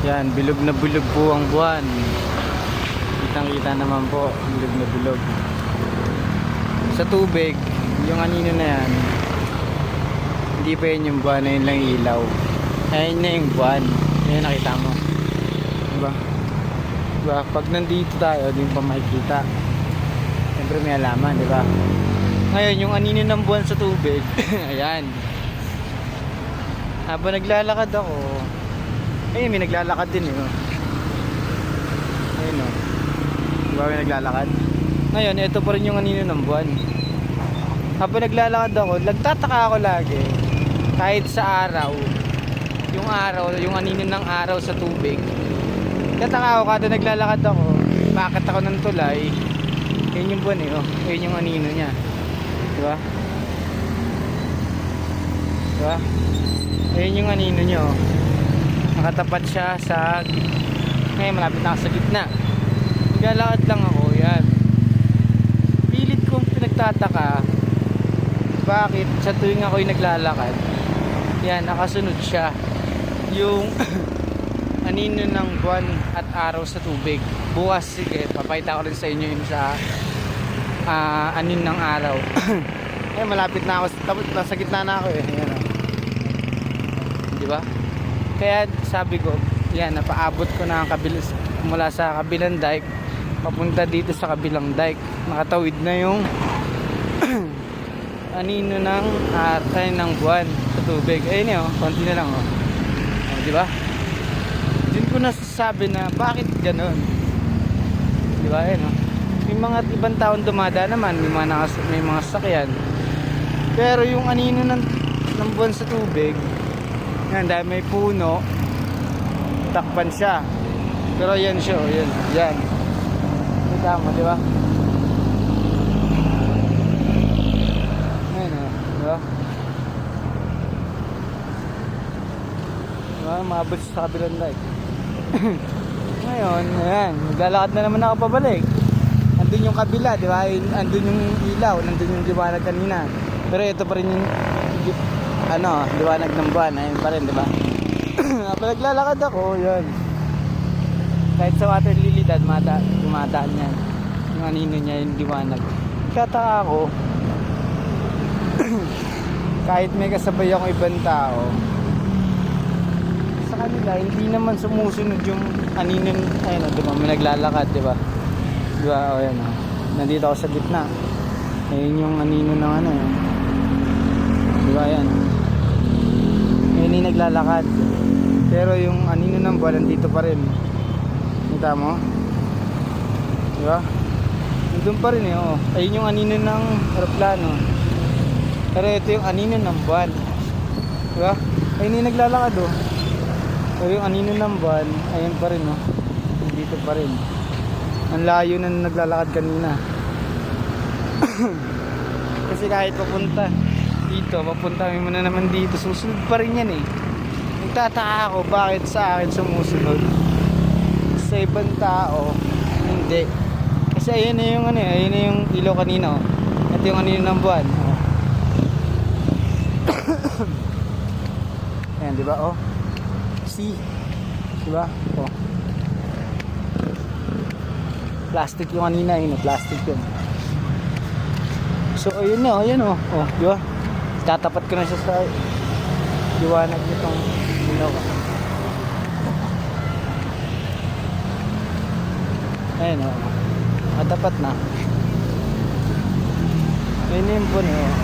Yan, bilog na bilog po ang buwan. Kitang kita naman po, bilog na bilog. Sa tubig, yung anino na yan, hindi pa yun yung buwan, na yun lang ilaw. Ayun na yung buwan. Ayun, nakita mo. Diba? Diba? Pag nandito tayo, di pa makikita. Siyempre may alaman, diba? Ngayon, yung anino ng buwan sa tubig, ayan. Habang naglalakad ako, ayun, may naglalakad din eh. Ayun o. Diba may naglalakad? Ngayon, ito pa rin yung anino ng buwan. Habang naglalakad ako, nagtataka ako lagi. Kahit sa araw, yung anino ng araw sa tubig. Nagtataka ako kada naglalakad ako, bakit ako ng tulay. Ayun yung buwan eh, oh. Ayun yung anino niya. Diba? Diba? Ayun yung anino nyo. Nakatapat siya sa, ngayon malapit na sa gitna. Naglalakad lang ako, yan. Pilit kong pinagtataka bakit sa tuwing ako'y naglalakad, yan, nakasunod siya yung anino ng buwan at araw sa tubig. Bukas, sige, papakita ko rin sa inyo yung sa anin ng araw. Ay, malapit na ako, tapos nasa gitna na ako eh. Ayan, oh. Diba? Kaya sabi ko, yan, napaabot ko na ang mula sa kabilang dike papunta dito sa kabilang dike. Nakatawid na yung anino ng ng buwan sa tubig. Ayun yun, konti na lang, oh. Oh, diba? Diyan ko nasasabi na bakit ganun. Diba? Ayun, oh. May mga ibang taon dumada naman, may mga sakyan. Pero yung anino ng buwan sa tubig, yan, dahil may puno, takpan siya. Pero yan siya, oh, yan, yan. Kita mo, di ba? Ayun, oh, di ba? Diba, maabot sa kabilang dike. Ngayon, ayan, naglalakad na naman ako pabalik. Andun yung kabila, di ba? Andun yung ilaw, nandun yung liwanag kanina. Pero ito pa rin yung liwanag ng buwan. Ayun pa rin, di ba? Kapag naglalakad ako, yan. Kahit sa water lily, dumadaan yan. Yung anino niya, yung liwanag. Kataka ako, kahit may kasabay akong ibang tao, sa kanila, hindi naman sumusunod yung anino. Ayun, di ba? May naglalakad, di ba? Diba, o yan, o. Nandito ako sa gitna. Ayun yung anino ng ano, eh. Diba, yan. Ayun yung naglalakad. Pero yung anino ng buwan, nandito pa rin. Kita mo? Diba? Nandun pa rin, eh, o. Ayun yung anino ng aeroplano. Pero ito yung anino ng buwan. Diba? Ayun yung naglalakad, o. Pero yung anino ng buwan, ayun pa rin, o. Nandito pa rin. Ang layo na naglalakad kanina. Kasi kahit papunta mo na naman dito, susunod pa rin yan eh. Nagtataka ako bakit sa akin sumusunod, sa ibang tao hindi. Kasi ayun na yung ayun na yung ilaw kanina, oh. Ito yung anino ng buwan, oh. Ayan, diba, oh. See, diba, oh. Plastic yung kanina, yun, plastic yun. So ayun na, ayan, oh, oh, di ba? Tatapat ko na siya sa liwanag nitong ilaw. Ayun, oh, matapat na. Ayun na yung buwan, oh.